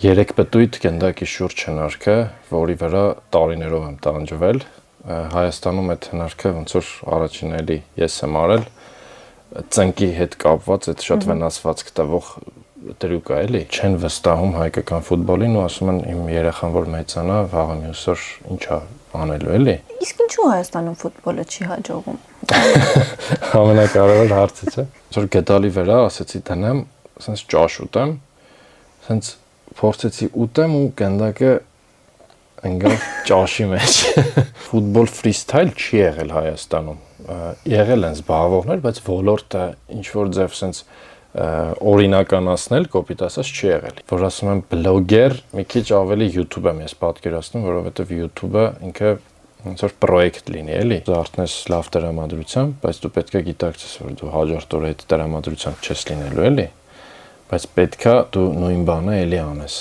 3 պտույտ գնդակի շուրջ հնարքը, որի վրա տարիներով եմ տանջվել։ Հայաստանում այդ հնարքը ոնց որ առաջին էլի ես եմ արել, ծնկի հետ կապված այդ շատ վնասվածք տվող դրուկ է էլի։ Չեն վստահում հայկական ֆուտբոլին ու ասում են իմ երեխան որ մեծանա, վաղը մյուս օր ինչա անելու էլի։ Իսկ ինչու Հայաստանում ֆուտբոլը չի հաջողվում։ Ամենակարևոր հարցը չէ։ Որ գդալի վրա ասեցի տնեմ, ասենց ճաշ ուտեմ, ասենց փորձեցի ուտեմ ու գնդակը ընկավ ճաշի մեջ։ Ֆուտբոլ ֆրիստայլ չի եղել Հայաստանում։ Եղել են զբաղվողներ, բայց ոլորտը ինչ որ ձև ասենց օրինականացնել, կոպիտ ասած չի եղել։ Որ ասում եմ բլոգեր, մի քիչ ավելի YouTube եմ ես պատկերացնում, որովհետև YouTube-ը ինքը ոնց որ պրոյեկտ լինի, էլի։ Զարթնես լավ տրամադրությամբ, բայց դու պետք է գիտակցես, որ դու հաջորդ օրը այդ տրամադրությամբ չես լինելու, էլի։ Բայց պետքա դու նույն բանը էլի անես։